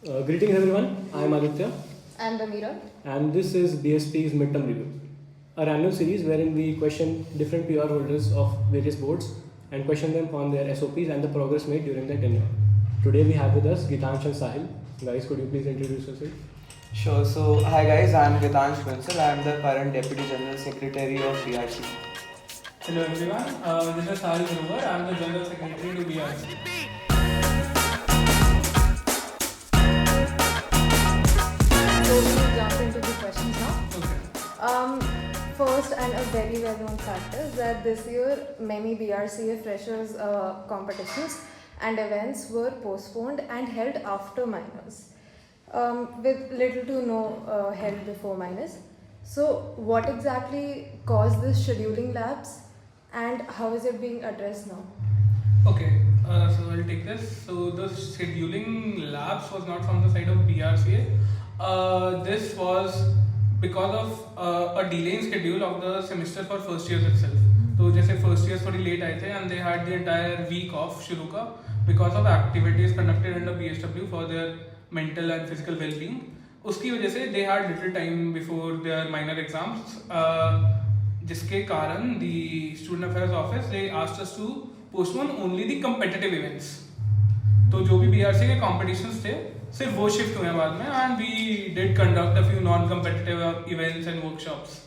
Greetings everyone, I am Aditya And Demira. and this is BSP's midterm review, a random series wherein we question different PR holders of various boards and question them on their SOPs and the progress made during their tenure. Today we have with us Geetansh and Sahil. Guys, could you please introduce yourself? Sure. So, hi guys, I am Geetansh Bansal. I am the current Deputy General Secretary of BRCA. Hello everyone, this is Sahil. I am the General Secretary to BRCA. So we'll jump into the questions now. Okay. First, and a very well-known fact is that this year many BRCA freshers competitions and events were postponed and held after minors, with little to no held before minors. So, what exactly caused this scheduling lapse, and how is it being addressed now? Okay, so I'll take this. So the scheduling lapse was not from the side of BRCA. This was because of a delay in schedule of the semester for first years itself. So जैसे first years थोड़ी late आए थे and they had the entire week off शुरू का because of activities conducted under BSW for their mental and physical well-being. उसकी वजह से they had little time before their minor exams. जिसके कारण the student affairs office they asked us to postpone only the competitive events. तो जो भी BRC के competitions थे सिर्फ वो shift हुए बाद में and we did conduct a few non-competitive events and workshops.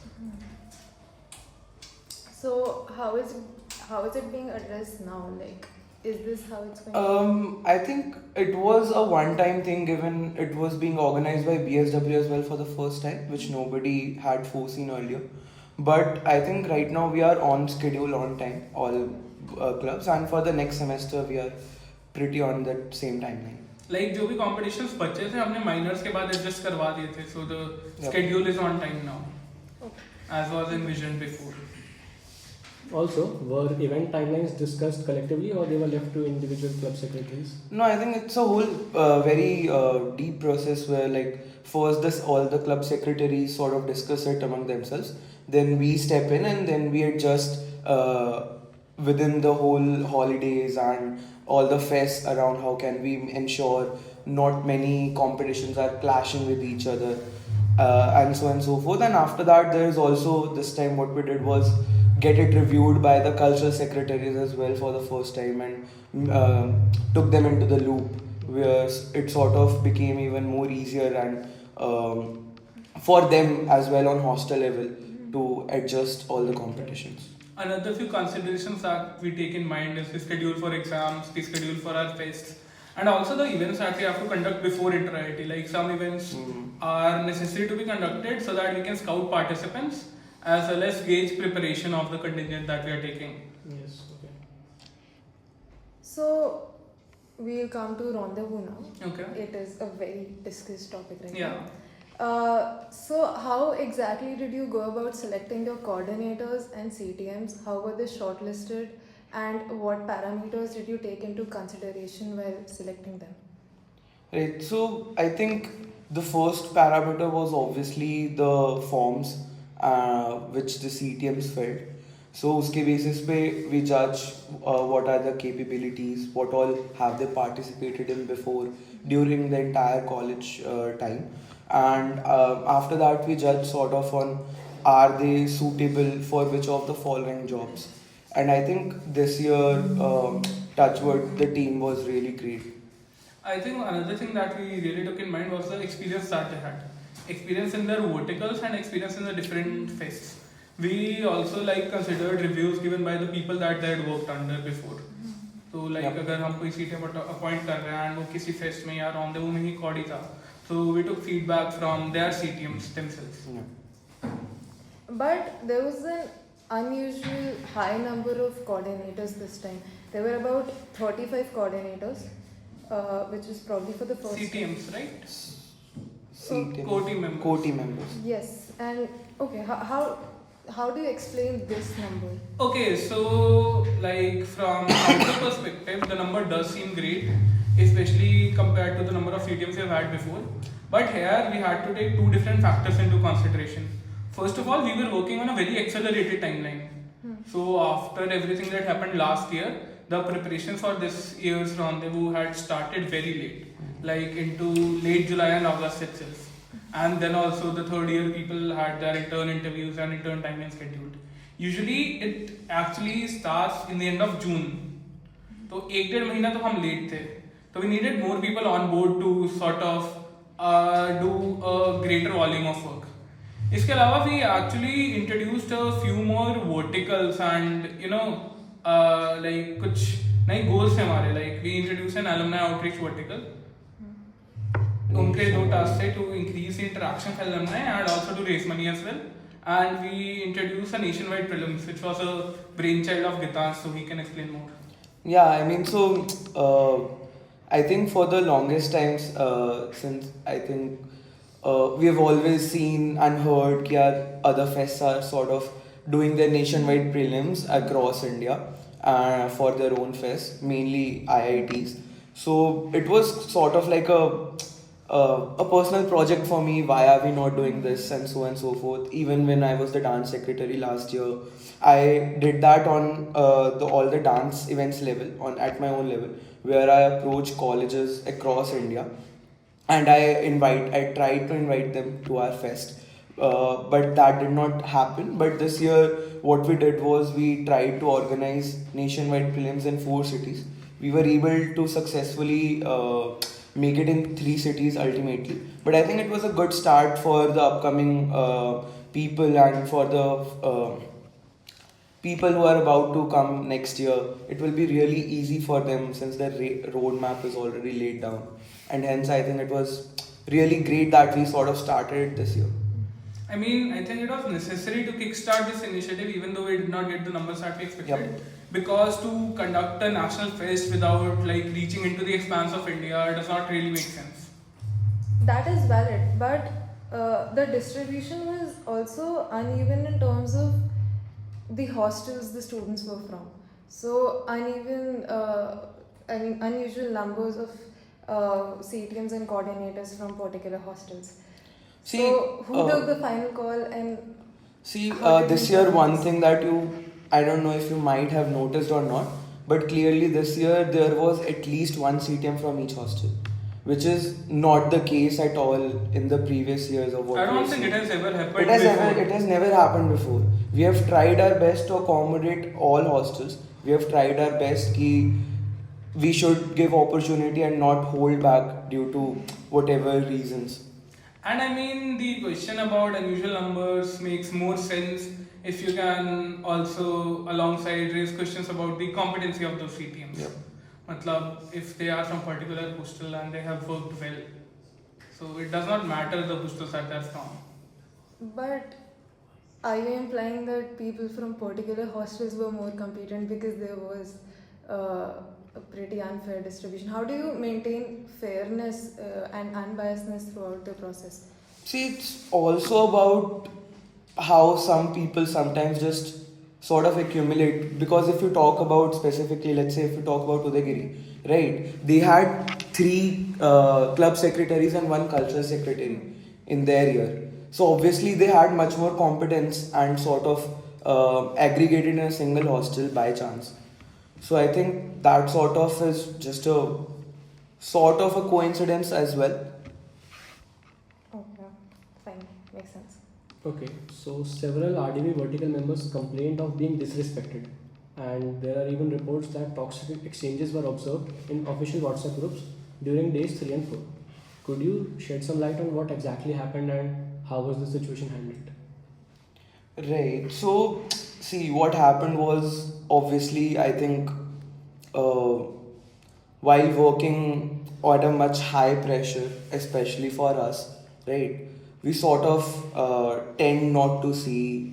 So, how is it being addressed now? Like, is this how it's going? I think it was a one-time thing given it was being organized by BSW as well for the first time, which nobody had foreseen earlier. But I think right now we are on schedule, on time, all clubs, and for the next semester we are pretty on that same timeline. Like जो भी competitions बचे थे हमने minors के बाद adjust करवा दिए थे, so the schedule is on time now, as was envisioned before. Also, were event timelines discussed collectively or they were left to individual club secretaries? No, I think it's a whole very deep process where like first all the club secretaries sort of discuss it among themselves, then we step in and then we adjust within the whole holidays and all the fests around how can we ensure not many competitions are clashing with each other and so on and so forth. And after that there is also this time what we did was get it reviewed by the cultural secretaries as well for the first time and took them into the loop where it sort of became even more easier and for them as well on hostel level to adjust all the competitions. Another few considerations that we take in mind is the schedule for exams, the schedule for our fests, and also the events that we have to conduct before Intra-IT. Like some events are necessary to be conducted so that we can scout participants as well as gauge preparation of the contingent that we are taking. Yes, okay. So, we'll come to rendezvous now. Okay. It is a very discussed topic right Yeah. now. So, how exactly did you go about selecting your coordinators and CTMs? How were they shortlisted? And what parameters did you take into consideration while selecting them? Right, so I think the first parameter was obviously the forms which the CTMs filled. So uske basis pe we judge what are the capabilities, what all have they participated in before during the entire college time, and after that we judge sort of on are they suitable for which of the following jobs. And I think this year, touchwood, the team was really great. I think another thing that we really took in mind was the experience that they had. Experience in their verticals and experience in the different fests. We also considered reviews given by the people that they had worked under before. So अगर हम कोई CTM appoint कर रहे हैं and वो किसी fest में या rendezvous में ही coordis था, so we took feedback from their CTMs themselves. Yeah. But there was an unusual high number of coordinators this time. There were about 35 coordinators, which was probably for the first CTMs, right? CTM. Co-team members. Co-team members. Yes, and okay, how do you explain this number? Okay, so from outer perspective, the number does seem great, especially compared to the number of CTMs we have had before. But here we had to take two different factors into consideration. First of all, we were working on a very accelerated timeline. So after everything that happened last year, the preparations for this year's rendezvous had started very late. like into late July and August itself. And then also the third year people had their intern interviews and intern timeline scheduled. Usually it actually starts in the end of June. तो 1-1.5 महीना तो हम late थे. So we needed more people on board to sort of do a greater volume of work. इसके अलावा we actually introduced a few more verticals and like कुछ नए goals थे हमारे, like we introduced an alumni outreach vertical. उनके 2 tasks थे to increase the interaction with alumni and also to raise money as well. And we introduced a nationwide prelims, which was a brainchild of Geetansh, so he can explain more. Yeah, I mean, so I think for the longest times, since I think we have always seen and heard that other fests are sort of doing their nationwide prelims across India for their own fest, mainly IITs. So it was sort of like a personal project for me. Why are we not doing this, and so forth. Even when I was the dance secretary last year, I did that on all the dance events level at my own level, where I approach colleges across India, and I tried to invite them to our fest, but that did not happen. But this year, what we did was we tried to organize nationwide prelims in 4 cities. We were able to successfully make it in 3 cities ultimately. But I think it was a good start for the upcoming people and for the people who are about to come next year. It will be really easy for them since their roadmap is already laid down. And hence I think it was really great that we sort of started it this year. I mean, I think it was necessary to kickstart this initiative even though we did not get the numbers that we expected. Yep. Because to conduct a national fest without like reaching into the expanse of India does not really make sense. That is valid, but the distribution was also uneven in terms of the hostels the students were from. So uneven, unusual numbers of CTMs and coordinators from particular hostels. So who took the final call and... This year one thing that I don't know if you might have noticed or not, but clearly this year there was at least one CTM from each hostel, which is not the case at all in the previous years of what I don't think it has ever happened It has never happened before. We have tried our best to accommodate all hostels. We have tried our best that we should give opportunity and not hold back due to whatever reasons. And I mean, the question about unusual numbers makes more sense if you can also alongside raise questions about the competency of those CTMs. Yep. Matlab, if they are from particular hostel and they have worked well. So it does not matter the hostels that they are from. But are you implying that people from particular hostels were more competent because there was a pretty unfair distribution? How do you maintain fairness and unbiasedness throughout the process? See, it's also about how some people sometimes just sort of accumulate. Because if you talk about specifically, let's say if you talk about Udagiri, right? They had 3 club secretaries and 1 cultural secretary in their year. So obviously they had much more competence and sort of aggregated in a single hostel by chance. So I think that sort of is just a sort of a coincidence as well. Okay, fine, makes sense. Okay, so several RDV vertical members complained of being disrespected, and there are even reports that toxic exchanges were observed in official WhatsApp groups during days 3 and 4. Could you shed some light on what exactly happened and how was the situation handled? Right. So, see, what happened was obviously, I think, while working at a much high pressure, especially for us, right, we sort of tend not to see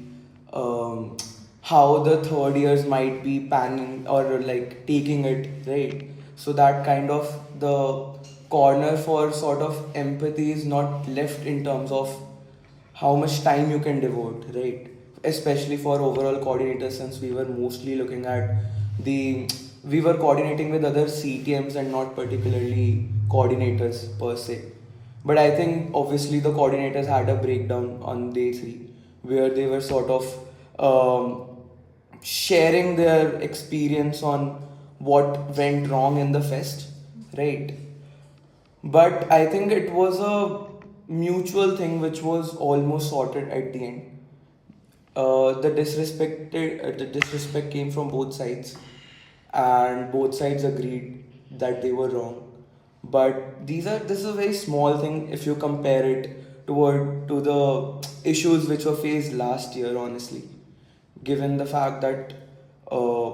how the third years might be panning or like taking it, right? So that kind of the corner for sort of empathy is not left in terms of how much time you can devote, right? Especially for overall coordinators, since we were mostly looking at we were coordinating with other CTMs and not particularly coordinators per se. But I think obviously the coordinators had a breakdown on day 3 where they were sort of sharing their experience on what went wrong in the fest, right? but I think it was a mutual thing which was almost sorted at the end. The disrespect came from both sides, and both sides agreed that they were wrong. But this is a very small thing if you compare it to the issues which were faced last year. Honestly, given the fact that uh,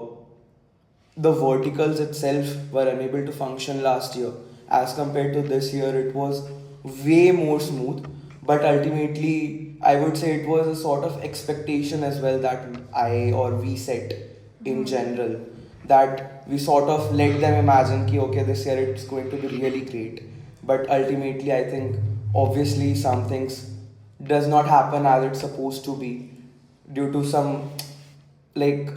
the verticals itself were unable to function last year, as compared to this year, it was way more smooth. But ultimately, I would say it was a sort of expectation as well that we set in general, that we sort of let them imagine ki okay, this year it's going to be really great. But ultimately, I think obviously some things does not happen as it's supposed to be due to some like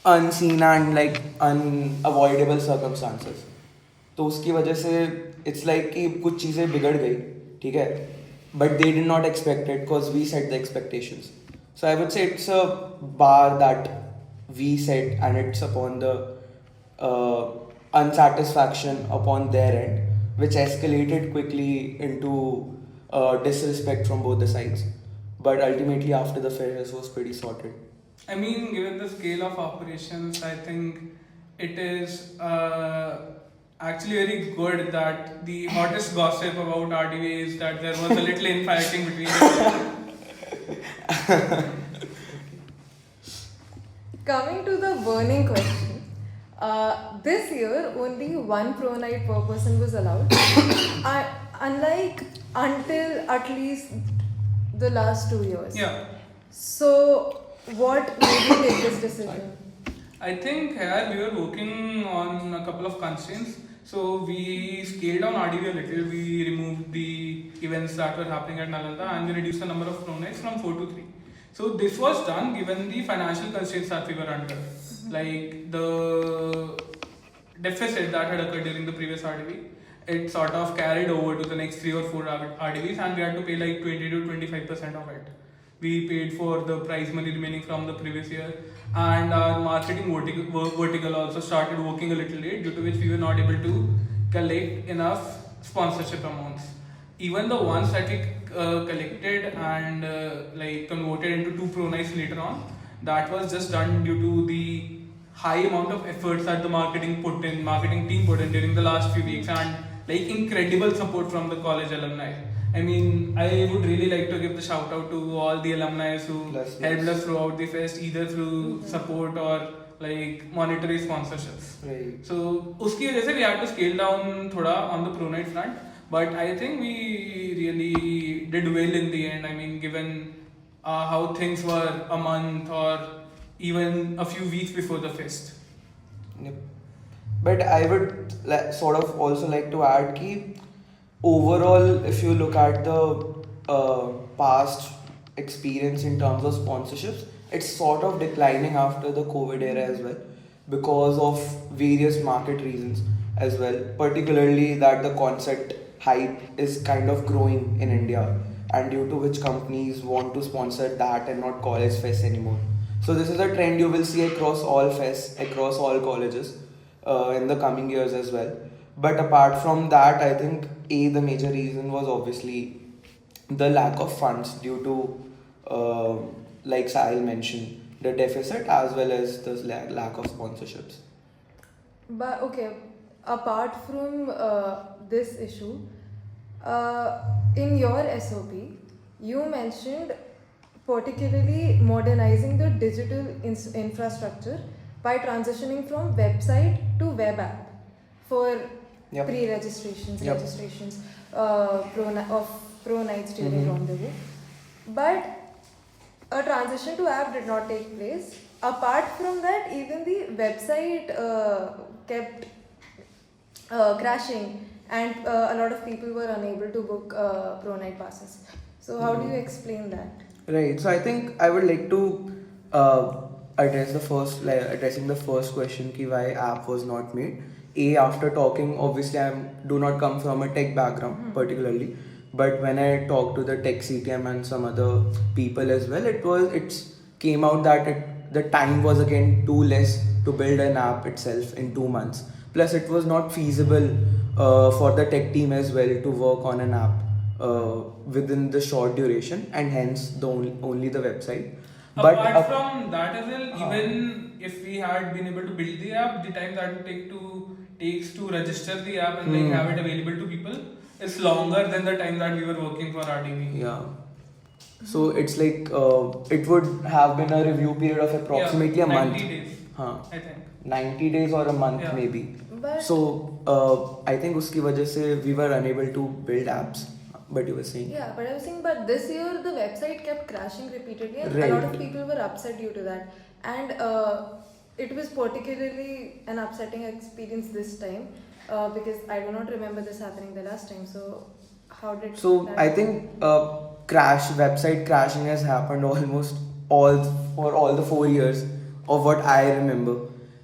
unseen and like unavoidable circumstances. तो उसकी वजह से it's like कि कुछ चीज़ें बिगड़ गई, ठीक है, but they did not expect it because we set the expectations. So I would say it's a bar that we set and it's upon the unsatisfaction upon their end, which escalated quickly into disrespect from both the sides. But ultimately, after the fairness was pretty sorted. I mean, given the scale of operations, I think it is actually very good that the hottest gossip about RDV is that there was a little infighting between them. Coming to the burning question. This year, only one pronite per person was allowed, unlike until at least the last 2 years. Yeah. So, what made you take this decision? I think here we were working on a couple of constraints. So we scaled down RDV a little. We removed the events that were happening at Nalanda and we reduced the number of pronites from 4 to 3. So this was done given the financial constraints that we were under. Like the deficit that had occurred during the previous RDV, it sort of carried over to the next 3 or 4 RDVs and we had to pay like 20 to 25% of it. We paid for the prize money remaining from the previous year, and our marketing vertical also started working a little late, due to which we were not able to collect enough sponsorship amounts. Even the ones that we collected and like converted into 2 pronites later on, that was just done due to the high amount of efforts that the marketing team put in during the last few weeks, and like incredible support from the college alumni. I mean, I would really like to give the shout out to all the alumni who helped us throughout the fest, either through support or like monetary sponsorships. Right. So uski wajah se we had to scale down thoda on the pronite front, but I think we really did well in the end. I mean, given how things were a month or even a few weeks before the fest. Yep. But I would sort of also like to add ki overall, if you look at the past experience in terms of sponsorships, it's sort of declining after the COVID era as well, because of various market reasons as well, particularly that the concept hype is kind of growing in India, and due to which companies want to sponsor that and not college fests anymore. So this is a trend you will see across all fests, across all colleges in the coming years as well. But apart from that, I think the major reason was obviously the lack of funds due to, like Sahil mentioned, the deficit as well as the lack of sponsorships. But okay, apart from this issue, in your SOP, you mentioned particularly modernizing the digital infrastructure by transitioning from website to web app for pre-registrations, registrations of pronites during rendezvous. But a transition to app did not take place. Apart from that, even the website kept crashing, and a lot of people were unable to book pronite passes. So how do you explain that? Right. So I think I would like to addressing the first question ki why app was not made. After talking, obviously I do not come from a tech background particularly, but when I talked to the tech CTM and some other people as well, it came out that the time was again too less to build an app itself in 2 months. Plus it was not feasible for the tech team as well to work on an app within the short duration, and hence only the website. Apart from that as well, even if we had been able to build the app, the time that it takes to register the app and like have it available to people is longer than the time that we were working for RDV. Yeah. So it's like it would have been a review period of approximately a month. 90 days. I think. 90 days or a month maybe. But So I think uski wajah se we were unable to build apps. But you were saying? yeah, but I was saying, but this year the website kept crashing repeatedly, and Right. a lot of people were upset due to that. And it was particularly an upsetting experience this time because I do not remember this happening the last time. So how did So that I think website crashing has happened almost for all the 4 years of what I remember.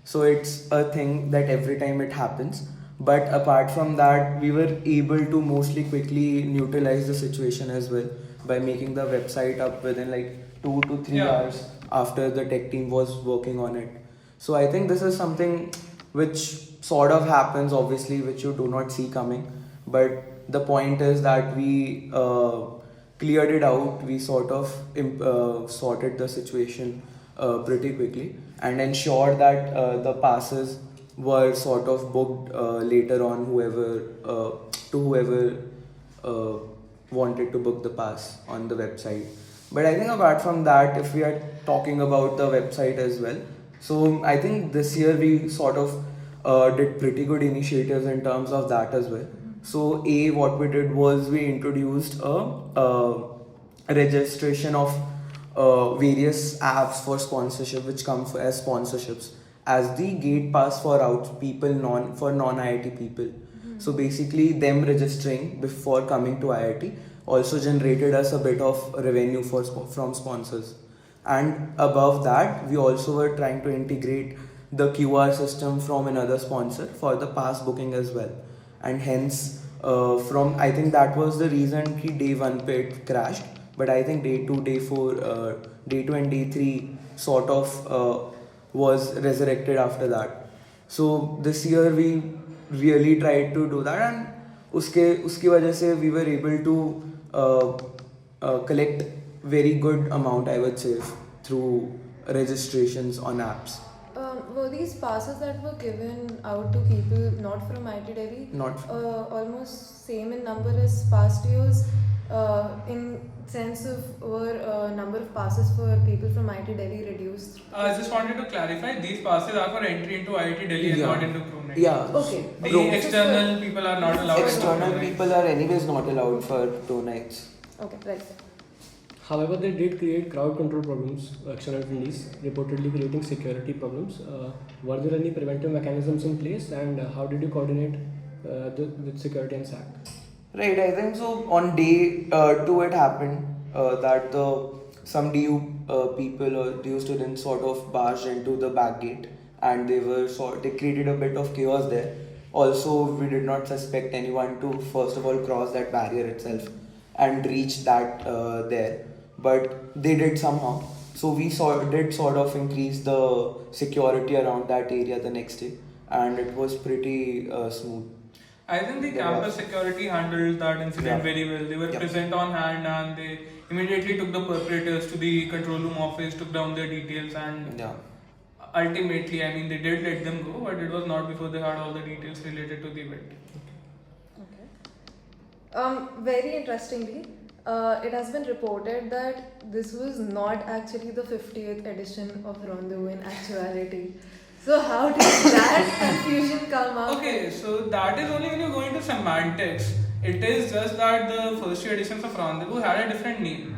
So it's a thing that every time it happens. But apart from that, we were able to mostly quickly neutralize the situation as well by making the website up within like 2 to 3 hours after the tech team was working on it. So I think this is something which sort of happens, obviously, which you do not see coming. But the point is that we cleared it out. We sort of sorted the situation pretty quickly and ensured that the passes were sort of booked later on whoever wanted to book the pass on the website. But I think apart from that, if we are talking about the website as well, so I think this year we sort of did pretty good initiatives in terms of that as well. So what we did was we introduced a registration of various apps for sponsorship which come as sponsorships as the gate pass for non-IIT people. So basically them registering before coming to IIT also generated us a bit of revenue from sponsors. And above that, we also were trying to integrate the QR system from another sponsor for the pass booking as well. And hence, I think that was the reason day 1 it crashed. But I think day 2, day 4, day 2 and day 3 sort of was resurrected after that. So this year we really tried to do that, and uski wajah se we were able to collect very good amount, I would say, through registrations on apps. were these passes that were given out to people not from IT Delhi? Not Almost same in number as past years. In sense of were number of passes for people from IT Delhi reduced? I just wanted to clarify, these passes are for entry into IIT Delhi and not into pronite. Yeah. Okay. The external people are not allowed. External people are anyways not allowed for pronites. Okay, right. However, they did create crowd control problems, external attendees, reportedly creating security problems. Were there any preventive mechanisms in place, and how did you coordinate with security and SAC? Right, I think so. On day 2, it happened that some DU people or DU students sort of barged into the back gate, and they created a bit of chaos there. Also, we did not suspect anyone to first of all cross that barrier itself and reach that there, but they did somehow. So we did sort of increase the security around that area the next day, and it was pretty smooth. I think the campus security handled that incident very well. They were present on hand, and they immediately took the perpetrators to the control room office, took down their details, and ultimately, I mean, they did let them go, but it was not before they had all the details related to the event. Very interestingly, it has been reported that this was not actually the 50th edition of Rendezvous in actuality. So how did that confusion come up? Okay, so that is only when you go into semantics. It is just that the first 2 editions of Rendezvous had a different name.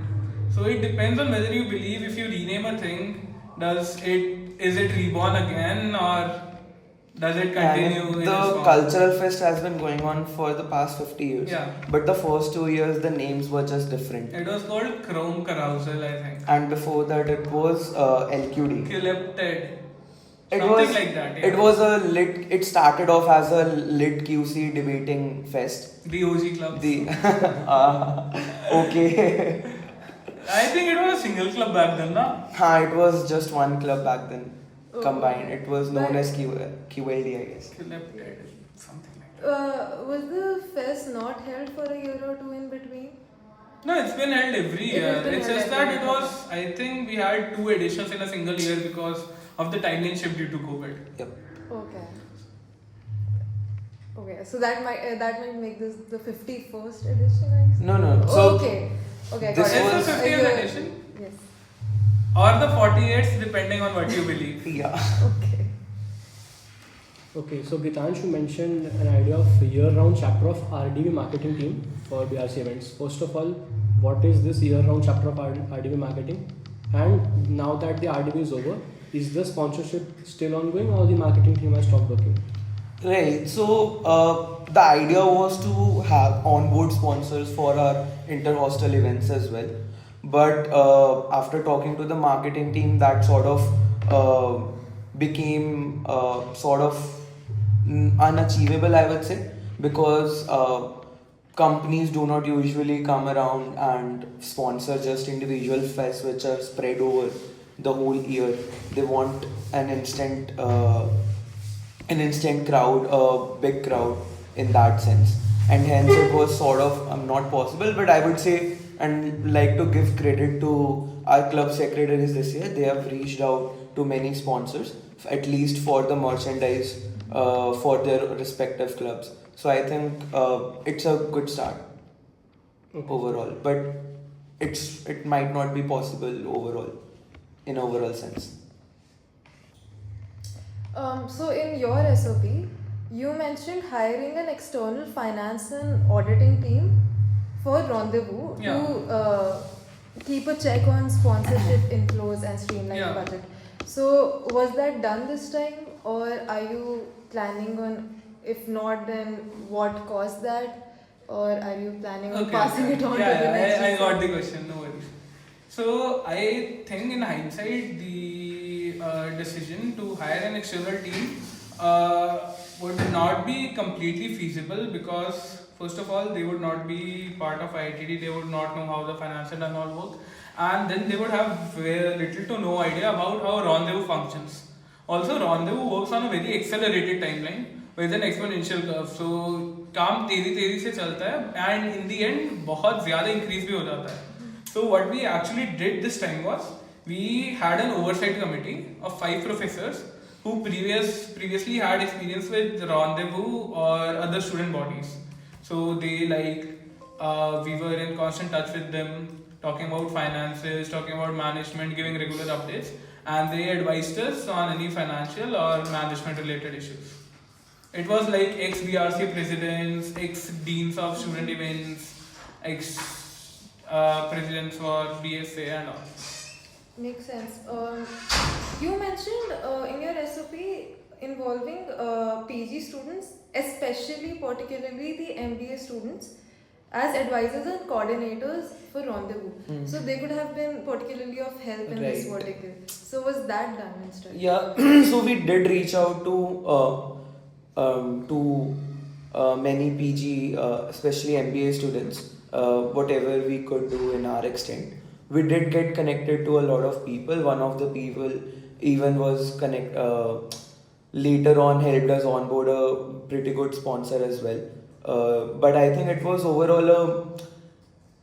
So it depends on whether you believe if you rename a thing, is it reborn again, or does it continue? And the cultural fest has been going on for the past 50 years. Yeah. But the first 2 years, the names were just different. It was called Chrome Carousel, I think. And before that, it was LQD. Culepted. It Something was like that. Yeah. It was it started off as a lit QC debating fest. The OG club. Okay. I think it was a single club back then, na? It was just one club back then. Combined. It was known as QLD, I guess. Culepted, something like Was the fest not held for a year or two in between? No, it's been held every It has year. been It's held just every that year. it was, I think we had 2 editions in a single year because of the timeline shift due to COVID. Yep. Okay. Okay, so that might make this the 51st edition, I guess? No. So okay. Okay, this got it. It's the 50th Yeah. edition Yes. or the 48th, depending on what you believe. yeah. Okay. Okay, so Geetansh, you mentioned an idea of year-round chapter of RDB marketing team for BRC events. First of all, what is this year-round chapter of RDB marketing? And now that the RDB is over, is the sponsorship still ongoing or the marketing team has stopped working? Right. So the idea was to have onboard sponsors for our inter-hostel events as well. But after talking to the marketing team, that sort of became sort of unachievable, I would say, because companies do not usually come around and sponsor just individual fests which are spread over the whole year. They want an instant crowd, a big crowd in that sense, and hence it was sort of not possible. But I would say, and like to give credit to our club secretaries this year, they have reached out to many sponsors, at least for the merchandise for their respective clubs. So I think it's a good start overall, but it might not be possible overall in overall sense. So in your SOP, you mentioned hiring an external finance and auditing team for Rendezvous Yeah. to keep a check on sponsorship inflows and streamline Yeah. the budget. So was that done this time, or are you planning on? If not, then what caused that, or are you planning on passing it on to the next? I got the question, no worries. So I think in hindsight, the decision to hire an external team would not be completely feasible because first of all, they would not be part of IITD, they would not know how the finances and all work, and then they would have very little to no idea about how Rendezvous functions. Also, Rendezvous works on a very accelerated timeline with an exponential curve. So काम तेजी से चलता है and in the end बहुत ज़्यादा increase भी हो जाता है. So what we actually did this time was we had an oversight committee of 5 professors who previously had experience with Rendezvous or other student bodies. So they we were in constant touch with them, talking about finances, talking about management, giving regular updates, and they advised us on any financial or management related issues. It was like ex-BRC presidents, ex-deans of student events, ex-presidents for BSA and all. Makes sense. You mentioned in your SOP involving PG students, particularly the MBA students, as advisors and coordinators for Rendezvous. So they could have been particularly of help in this Right. vertical. So was that done instead? Yeah, so we did reach out to many PG, especially MBA students, whatever we could do in our extent. We did get connected to a lot of people. One of the people even was later on helped us onboard a pretty good sponsor as well. But I think it was overall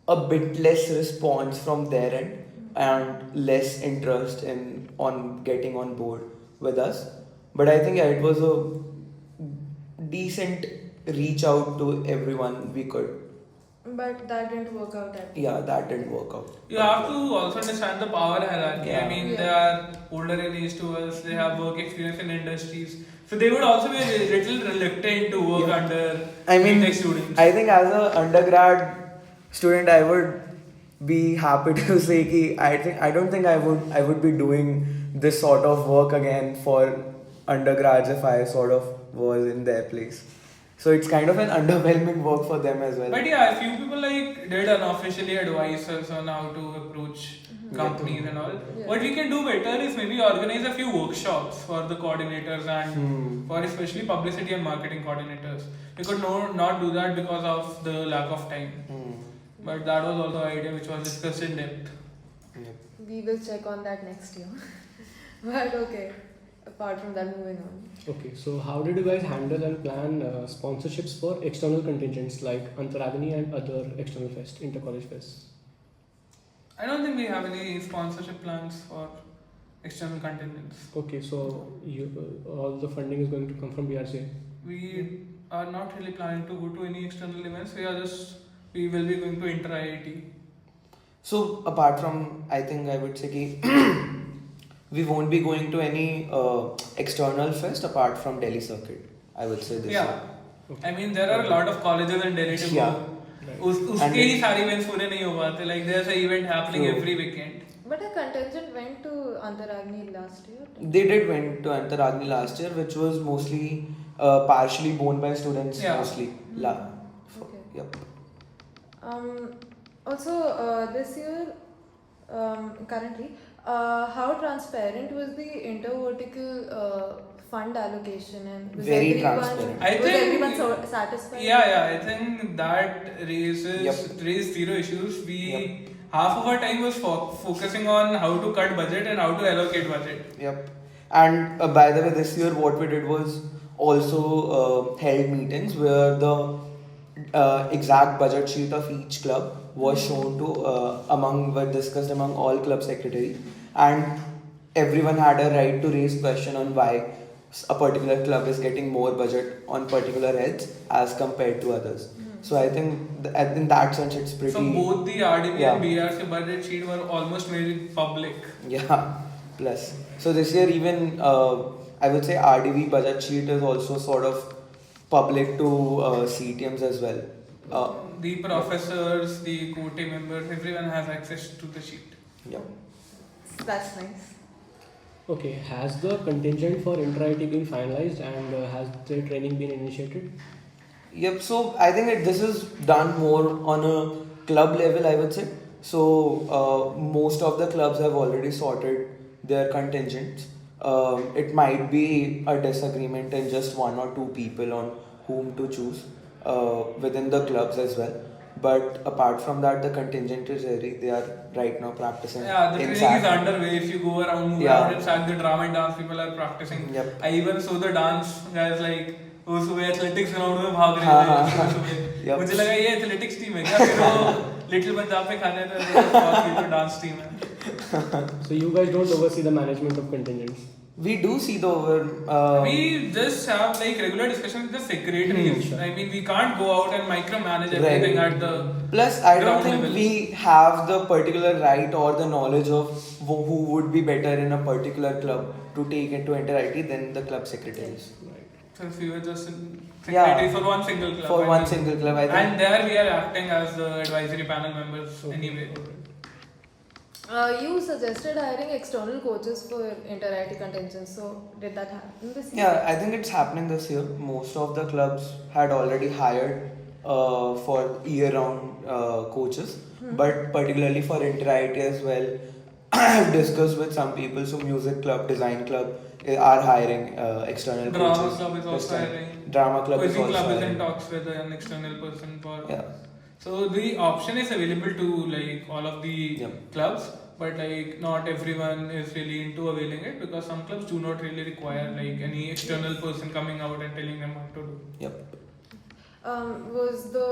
a bit less response from their end and less interest on getting on board with us. But I think it was a decent reach out to everyone we could. But that didn't work out at all. Yeah, that didn't work out. You have to also understand the power hierarchy. Yeah. I mean, Yeah. they are older in age to us, they have work experience in industries. So they would also be a little reluctant to work Yeah. under I mean, tech students. I think as an undergrad student, I would be happy to say that I don't think I would be doing this sort of work again for undergrads if I sort of was in their place. So it's kind of an underwhelming work for them as well. But yeah, a few people did unofficially advise us on how to approach companies and all. Yeah. What we can do better is maybe organize a few workshops for the coordinators and for especially publicity and marketing coordinators. We could not do that because of the lack of time. But that was also an idea which was discussed in depth. We will check on that next year. But okay. apart from that, moving on. Okay, so how did you guys handle and plan sponsorships for external contingents like Antaragni and other external fest, inter-college fests? I don't think we have any sponsorship plans for external contingents. Okay, so all the funding is going to come from BRCA? We are not really planning to go to any external events. We will be going to Intra-IIT. So apart from, I think I would say we won't be going to any external fest apart from Delhi circuit. I would say this. Yeah. Okay. I mean, there are a lot of colleges in Delhi to Yeah. go. Right. उसके ही सारे events पूरे नहीं हो पाते. Like there's an event happening True. every weekend. But a contingent went to Antaragni last year. They did went to Antaragni last year, which was mostly partially borne by students. Yeah. Mostly. Okay. Yep. Also, this year, currently, how transparent was the intervertical fund allocation, and was Very everyone, transparent. I was think- everyone satisfied? Yeah. I think that raised zero issues. Half of our time was focusing on how to cut budget and how to allocate budget. Yep. And by the way, this year what we did was also held meetings where the exact budget sheet of each club was shown to discussed among all club secretaries, and everyone had a right to raise question on why a particular club is getting more budget on particular heads as compared to others. So I think in that sense it's pretty. So both the RDB Yeah. and BRC budget sheet were almost made public. Yeah, plus. So this year even I would say RDV budget sheet is also sort of public to CTMs as well. The professors, the co-team members, everyone has access to the sheet. Yeah. That's nice. Okay, has the contingent for Intra-IT been finalized and has the training been initiated? Yep. So I think this is done more on a club level, I would say. So most of the clubs have already sorted their contingents. It might be a disagreement in just one or two people on whom to choose within the clubs as well. But apart from that, the contingent is ready. They are right now practicing. Yeah, the in training is SAC. underway. If you go around, move Yeah. around in SAC, the drama and dance people are practicing. Yep. I even saw the dance guys like वो सुबह athletics ground में भाग रहे हाँ, थे हाँ, सुबह Yep. मुझे लगा ये एथलेटिक्स टीम है क्या फिर वो लिटिल पंजाब पे खाने थे डांस टीम है So you guys don't oversee the management of contingents? We do see the we just have like regular discussion with the secretaries. Sure. I mean we can't go out and micromanage Right. everything at the Plus, I don't ground think level. we have the particular right or the knowledge of who would be better in a particular club to take into Inter-IT than the club secretaries. Right. Since we were just Yeah. secretaries for one single club. For I one mean. single club, I think. And there we are acting as the advisory panel members anyway. You suggested hiring external coaches for Inter-IT contingents. So did that happen this year? Yeah, I think it's happening this year. Most of the clubs had already hired for year-round coaches, but particularly for Inter-IT as well, I have discussed with some people. So music club, design club are hiring external Drama coaches. club is this also time. hiring. Drama club is Quizzing also club is in hiring. talks with an external person for. Yeah. So the option is available to like all of the Yeah. clubs, but like not everyone is really into availing it because some clubs do not really require like any external person coming out and telling them what to do. Yep. Was the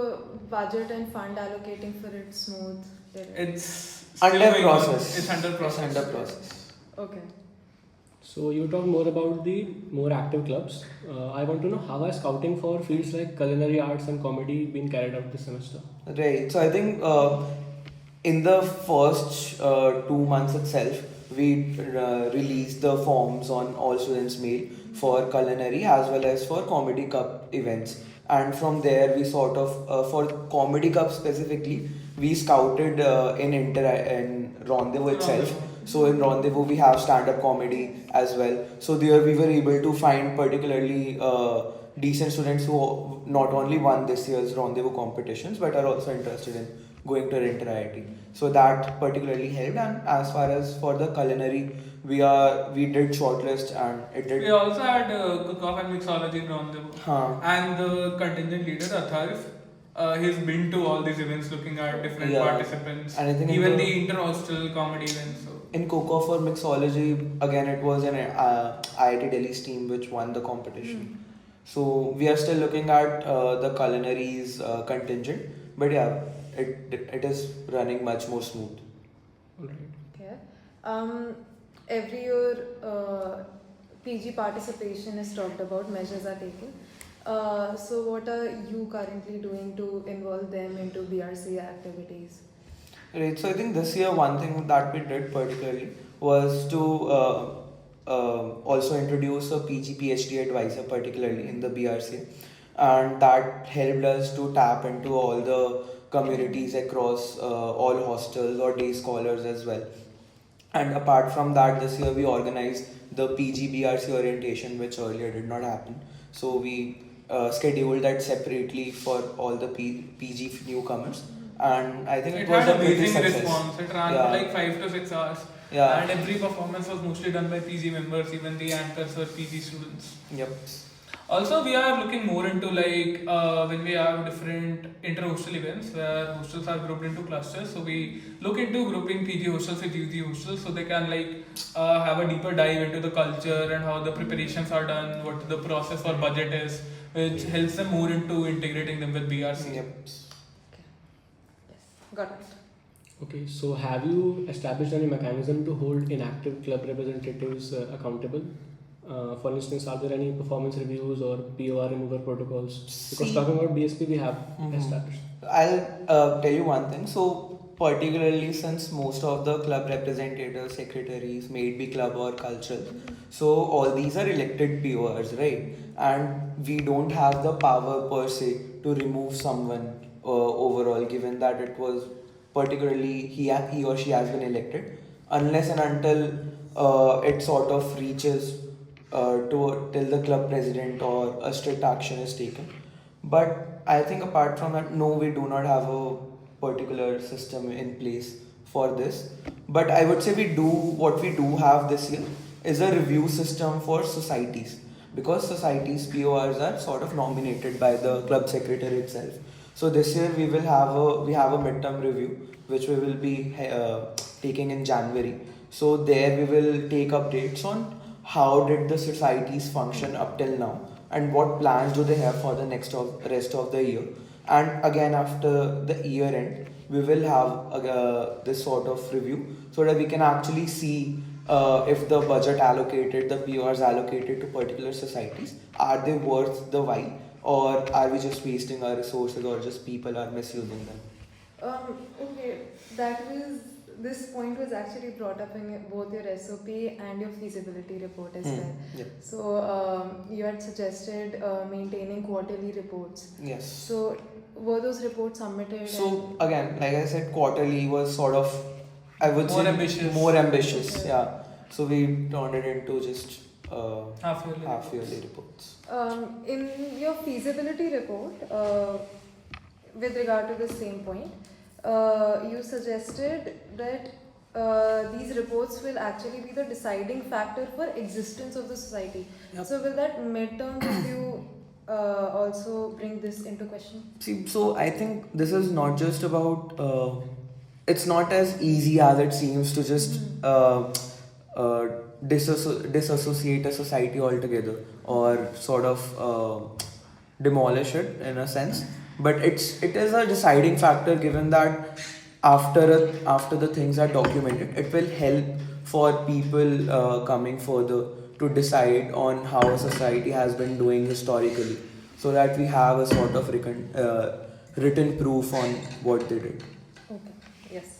budget and fund allocating for it smooth? It's still Under going on. process. It's under process. It's under process. Okay. So you talk more about the more active clubs. I want to know how has scouting for fields like culinary arts and comedy been carried out this semester? Right. So I think in the first 2 months itself, we released the forms on all students' mail for culinary as well as for comedy cup events. And from there, we sort of for comedy cup specifically, we scouted in Rendezvous itself. So in Rendezvous, we have stand-up comedy as well. So there we were able to find particularly decent students who not only won this year's Rendezvous competitions but are also interested in going to Inter-IT. So that particularly helped. And as far as for the culinary, we did shortlist and it did. We also had cook-off and mixology in Rendezvous. Huh. And the contingent leader, Atharv, he's been to all these events looking at different Yeah. participants, And I think even the inter-hostel comedy events. So. In Coco for mixology, again it was an IIT Delhi's team which won the competition. So we are still looking at the culinaries contingent, but yeah, it is running much more smooth. Alright. Okay. Every year, PG participation is talked about, measures are taken. So what are you currently doing to involve them into BRCA activities? Right, so I think this year one thing that we did particularly was to also introduce a PG PhD advisor, particularly in the BRCA, and that helped us to tap into all the communities across all hostels or day scholars as well. And apart from that, this year we organized the PG BRC orientation, which earlier did not happen. So we scheduled that separately for all the PG newcomers. And I think it was had a pretty amazing success. response. It ran for like 5 to 6 hours. Yeah. And every performance was mostly done by PG members, even the anchors were PG students. Yep. Also, we are looking more into like when we have different inter-hostel events where hostels are grouped into clusters. So we look into grouping PG hostels with UG hostels so they can like have a deeper dive into the culture and how the preparations are done, what the process or budget is, which helps them more into integrating them with BRC. Yep. Got it. Okay, so have you established any mechanism to hold inactive club representatives accountable? For instance, are there any performance reviews or POR remover protocols? Because talking about BSP, we have established. I'll tell you one thing. So, particularly since most of the club representatives, secretaries, may it be club or cultural, so all these are elected PORs, right? And we don't have the power per se to remove someone overall, given that it was particularly he or she has been elected, unless and until it sort of reaches till the club president or a strict action is taken. But I think apart from that, no, we do not have a particular system in place for this. But I would say what we do have this year is a review system for societies, because societies PORs are sort of nominated by the club secretary itself. So this year we have a midterm review which we will be taking in January. So there we will take updates on how did the societies function up till now and what plans do they have for the rest of the year. And again, after the year end, we will have this sort of review so that we can actually see if the budget allocated, the PRs allocated to particular societies, are they worth the while, or are we just wasting our resources, or just people are misusing them? Okay, this point was actually brought up in both your SOP and your feasibility report as well. Yep. So you had suggested maintaining quarterly reports. Yes. So were those reports submitted? So again, like I said, quarterly was sort of, I would More say, ambitious. more ambitious. Okay. Yeah. So we turned it into just half-yearly reports. In your feasibility report, with regard to the same point, you suggested that these reports will actually be the deciding factor for existence of the society. Yep. So will that midterm review also bring this into question? See, so I think this is not just about. It's not as easy as it seems to just disassociate a society altogether, or sort of demolish it in a sense. But it is a deciding factor, given that after the things are documented, it will help for people coming further to decide on how a society has been doing historically, so that we have a sort of written proof on what they did. Okay, yes.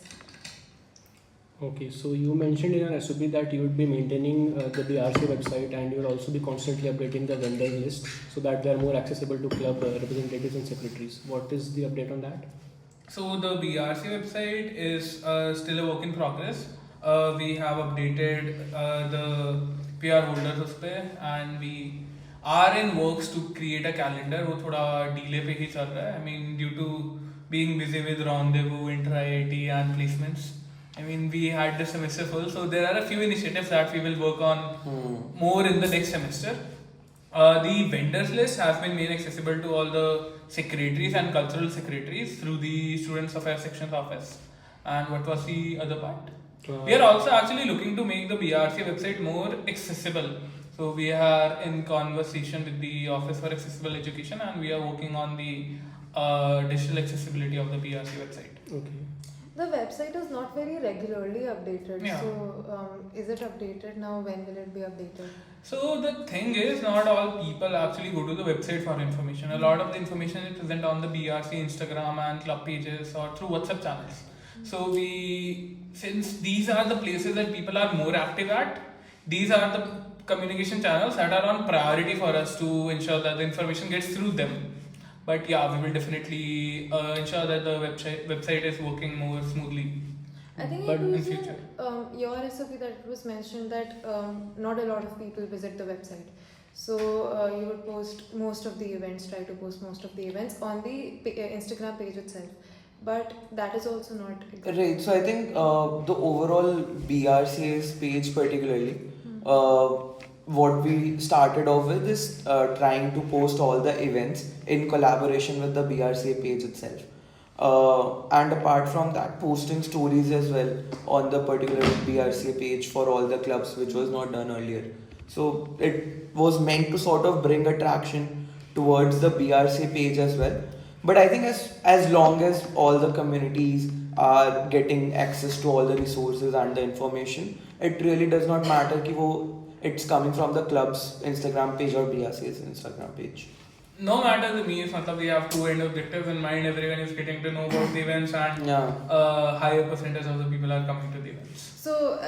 Okay, so you mentioned in your SOP that you would be maintaining the BRC website, and you will also be constantly updating the vendors list so that they are more accessible to club representatives and secretaries. What is the update on that? So the BRC website is still a work in progress. We have updated the PR holders उसपे, and we are in works to create a calendar. वो थोड़ा delay पे ही चल रहा है. I mean, due to being busy with rendezvous, intra-IIT and placements. I mean, we had the semester full, so there are a few initiatives that we will work on more in the next semester. The vendors list has been made accessible to all the secretaries and cultural secretaries through the Students Affairs Sections Office. And what was the other part? We are also actually looking to make the BRCA website more accessible. So we are in conversation with the Office for Accessible Education, and we are working on the digital accessibility of the BRCA website. Okay. The website is not very regularly updated. Yeah. So, is it updated now? When will it be updated? So the thing is, not all people actually go to the website for information. A lot of the information is present on the BRC Instagram and club pages or through WhatsApp channels. So since these are the places that people are more active at, these are the communication channels that are on priority for us to ensure that the information gets through them. But yeah, we will definitely ensure that the website is working more smoothly. I think But it in was future. Your SOP that it was mentioned that not a lot of people visit the website. So you would post most of the events, try to post most of the events on the Instagram page itself. But that is also not exactly. Right. So I think the overall BRCA's page particularly, what we started off with is trying to post all the events in collaboration with the BRCA page itself. And apart from that, posting stories as well on the particular BRCA page for all the clubs, which was not done earlier. So it was meant to sort of bring attraction towards the BRCA page as well. But I think as long as all the communities are getting access to all the resources and the information, it really does not matter ki it's coming from the club's Instagram page or BRCA's Instagram page. No matter the means, we have two end objectives in mind. Everyone is getting to know about the events, and higher percentage of the people are coming to the events. So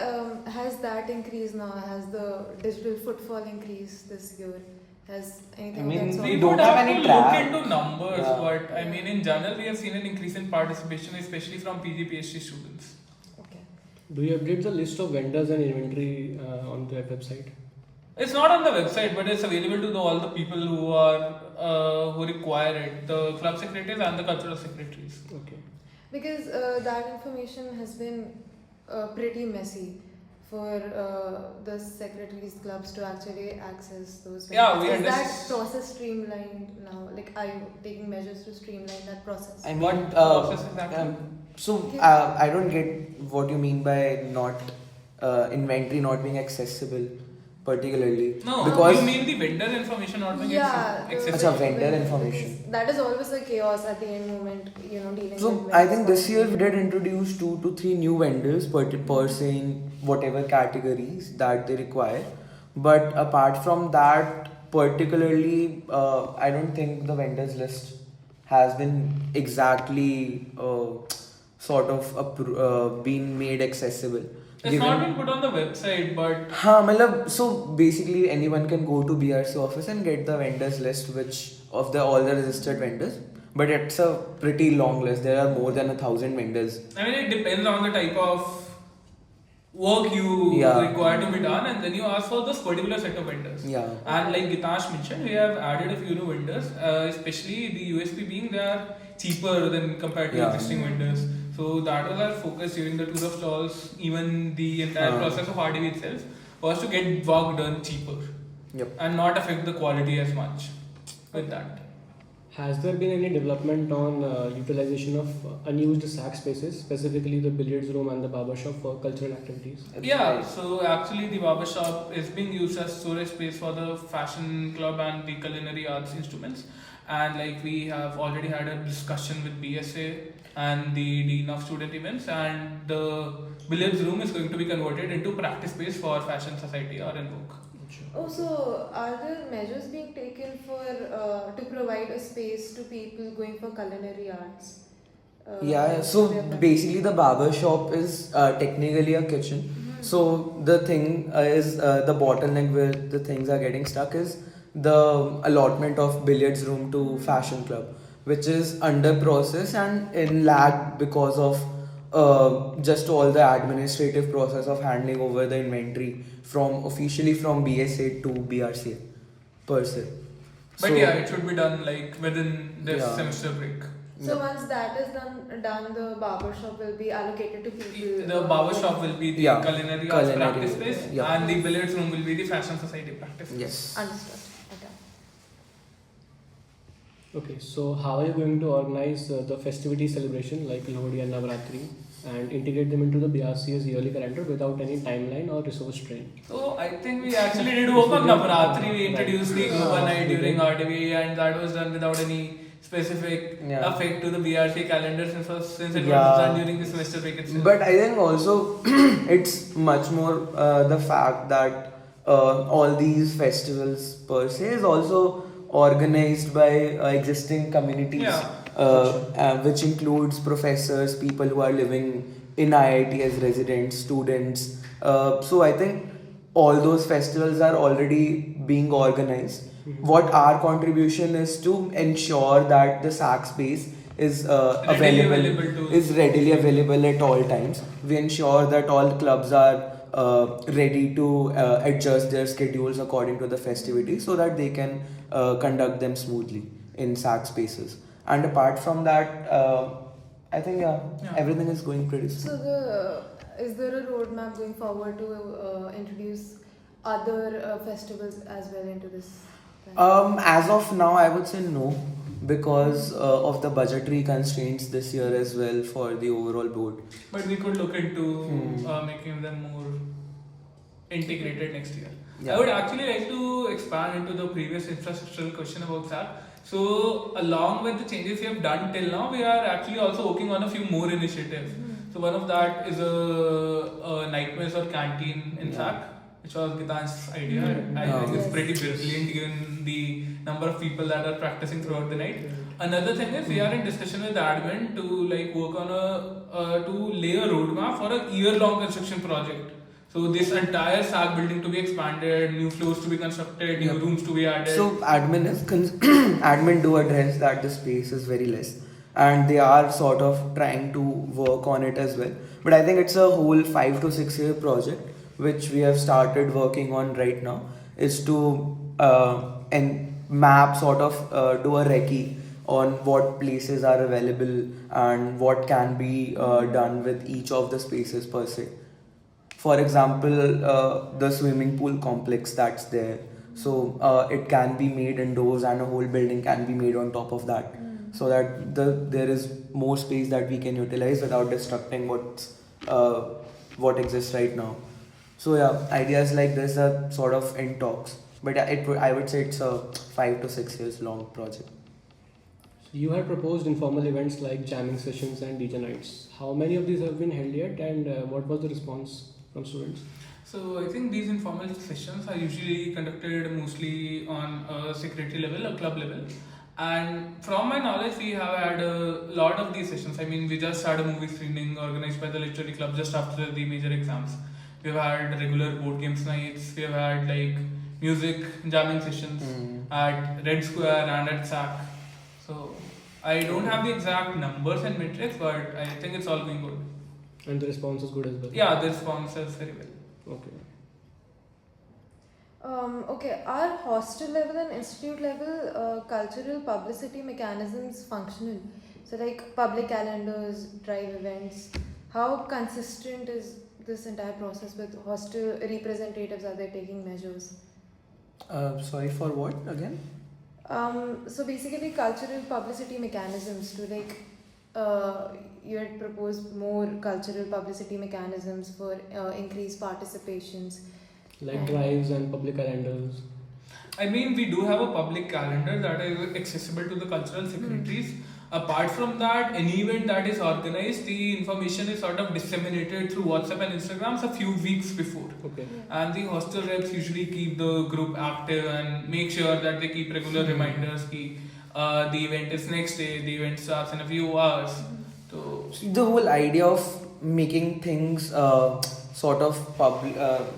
has that increased now? Has the digital footfall increased this year? Has anything I mean, of that sort? we don't have any track. Look into numbers, Yeah. but I mean, in general, we have seen an increase in participation, especially from PG PhD students. Okay. Do you update the list of vendors and inventory on the website? It's not on the website, but it's available to all the people who are who require it, the club secretaries and the cultural secretaries. Okay. Because that information has been pretty messy for the secretaries clubs to actually access those. Yeah, vendors. we Is that understand. process streamlined now? Like, are you taking measures to streamline that process? I mean, What process is that? I don't get what you mean by not inventory not being accessible, particularly. No, because you mean the vendor information not being accessible. Achha, vendor information. That is always a chaos at the end moment, dealing So with I think vendors. this year we did introduce 2 to 3 new vendors per se in whatever categories that they require. But apart from that, particularly, I don't think the vendors list has been exactly sort of been made accessible. It's not been put on the website, but So basically anyone can go to BRC office and get the vendors list of all the registered vendors. But it's a pretty long list. There are more than 1,000 vendors. I mean, it depends on the type of work you require to be done, and then you ask for this particular set of vendors. Yeah. And like Geetansh mentioned, we have added a few new vendors, especially the USP being they are cheaper than compared to existing vendors. So that was our focus during the tour of stalls. Even the entire process of RDV itself was to get work done cheaper and not affect the quality as much with that. Has there been any development on utilization of unused SAC spaces, specifically the billiards room and the barber shop for cultural activities? Yeah, so actually the barber shop is being used as storage space for the fashion club and the culinary arts instruments. And like we have already had a discussion with BSA and the Dean of Student Events, and the billiards room is going to be converted into practice space for Fashion Society or Invoke. Oh, so are there measures being taken for to provide a space to people going for culinary arts? So basically the barber shop is technically a kitchen. So the thing is the bottleneck where the things are getting stuck is the allotment of billiards room to fashion club, which is under process and in lag because of just all the administrative process of handing over the inventory officially from BSA to BRCA per se. But it should be done like within this semester break. So once that is done, the barber shop will be allocated to people. The barber shop will be the culinary arts practice space, and the billiards room will be the Fashion Society practice space. Yes. Understood. Okay. Okay, so how are you going to organize the festivity celebration like Lohri and Navratri and integrate them into the BRCA's yearly calendar without any timeline or resource strain? So I think we actually did work on Navaratri. We introduced the Gupta night during RTV, and that was done without any specific effect to the BRC calendar since it was done during the semester break itself. But I think also it's much more the fact that all these festivals per se is also organized by existing communities, which includes professors, people who are living in IIT as residents, students. So I think all those festivals are already being organized. What our contribution is to ensure that the SAC space is readily available at all times. We ensure that all clubs are ready to adjust their schedules according to the festivities so that they can conduct them smoothly in SAC spaces. And apart from that, I think everything is going pretty smooth. So is there a roadmap going forward to introduce other festivals as well into this? As of now, I would say no, because of the budgetary constraints this year as well for the overall board. But we could look into making them more integrated next year. I would actually like to expand into the previous infrastructural question about SAC. So, along with the changes we have done till now, we are actually also working on a few more initiatives. So, one of that is a night mess or canteen in SAC, which was Geetansh's idea. I think it's pretty brilliant given the number of people that are practicing throughout the night. Another thing is we are in discussion with admin to work on to lay a roadmap for a year-long construction project. So this entire SAC building to be expanded, new floors to be constructed, new rooms to be added. So admin do address that the space is very less, and they are sort of trying to work on it as well. But I think it's a whole 5 to 6 year project which we have started working on right now, is to map sort of do a recce on what places are available and what can be done with each of the spaces per se. For example, the swimming pool complex that's there, so it can be made indoors and a whole building can be made on top of that, so that there is more space that we can utilize without destructing what exists right now. So ideas like this are sort of in talks, but I would say it's a 5 to 6 years long project. So you had proposed informal events like jamming sessions and DJ nights. How many of these have been held yet, and what was the response from students? So I think these informal sessions are usually conducted mostly on a secretary level, a club level. And from my knowledge, we have had a lot of these sessions. I mean, we just had a movie screening organized by the literary club just after the major exams. We've had regular board games nights. We have had music jamming sessions at Red Square and at SAC. So I don't have the exact numbers and metrics, but I think it's all going good. And the response is good as well? Yeah, the response is very well. Okay. Okay, are hostel level and institute level cultural publicity mechanisms functional? So public calendars, drive events, how consistent is this entire process with hostel representatives? Are they taking measures? Sorry, for what again? So basically cultural publicity mechanisms to you had proposed more cultural publicity mechanisms for increased participations. Like drives and public calendars. I mean, we do have a public calendar that is accessible to the cultural secretaries. Apart from that, any event that is organized, the information is sort of disseminated through WhatsApp and Instagram a few weeks before. Okay. And the hostel reps usually keep the group active and make sure that they keep regular reminders. The event is next day, the event starts in a few hours. So the whole idea of making things sort of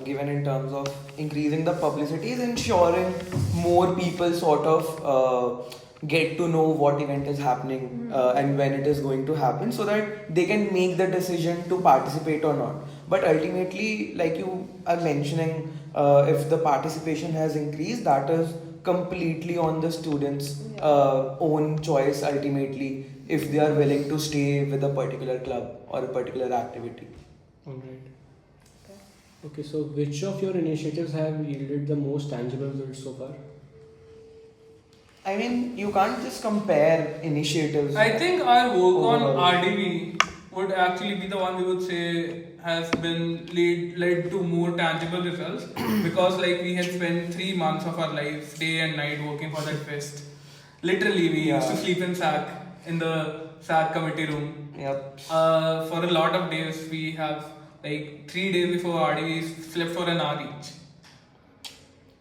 given in terms of increasing the publicity is ensuring more people sort of get to know what event is happening and when it is going to happen, so that they can make the decision to participate or not. But ultimately, like you are mentioning, if the participation has increased, that is completely on the students' own choice ultimately, if they are willing to stay with a particular club or a particular activity. Alright. Okay, so which of your initiatives have yielded the most tangible results so far? I mean, you can't just compare initiatives. I think our work on overall. RDV would actually be the one we would say has been led to more tangible results because like we had spent 3 months of our life day and night working for that fest. Literally, we used to sleep in SAC in the SAC committee room. Yep. For a lot of days, we have like 3 days before RDV we slept for an hour each.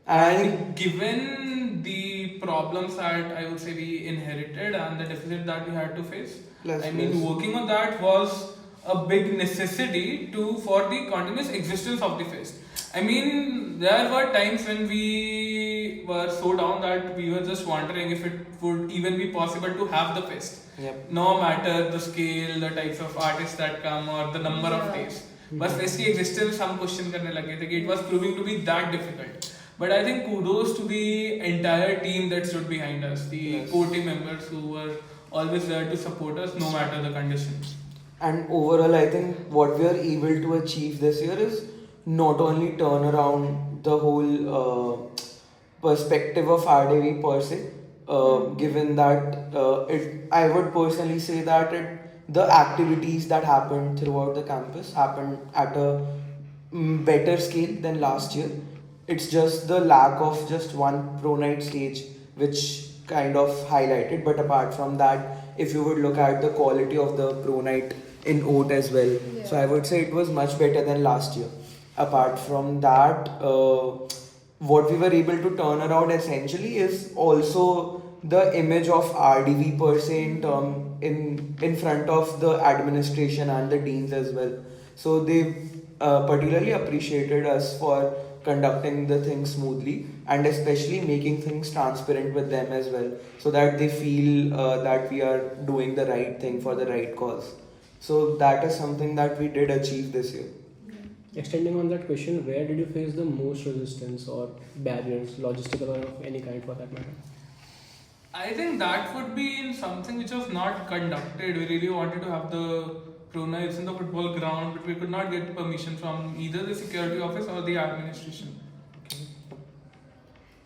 And given the problems that I would say we inherited and the deficit that we had to face, working on that was a big necessity for the continuous existence of the fest. I mean, there were times when we were so down that we were just wondering if it would even be possible to have the fest. Yep. No matter the scale, the types of artists that come or the number of days. But fest की existence हम question करने लगे थे कि it was proving to be that difficult. But I think kudos to the entire team that stood behind us, the core team members who were always there to support us no matter the conditions. And overall, I think what we are able to achieve this year is not only turn around the whole perspective of RDV per se, given that I would personally say that the activities that happened throughout the campus happened at a better scale than last year. It's just the lack of just one pronite stage which kind of highlighted, but apart from that, if you would look at the quality of the pronite in OAT as well, so I would say it was much better than last year. Apart from that, what we were able to turn around essentially is also the image of RDV per se in front of the administration and the deans as well. So they particularly appreciated us for conducting the things smoothly and especially making things transparent with them as well, so that they feel that we are doing the right thing for the right cause. So that is something that we did achieve this year. Extending on that question, where did you face the most resistance or barriers, logistical or of any kind for that matter? I think that would be in something which was not conducted. We really wanted to have the pronites in the football ground, but we could not get permission from either the security office or the administration.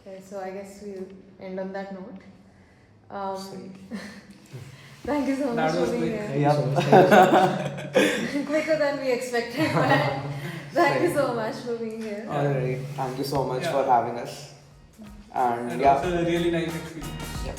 Okay, so I guess we'll end on that note. Thank you so much for being here. Quicker than we expected, but thank you so much for being here. Alright, thank you so much for having us. And It was a really nice experience. Yeah.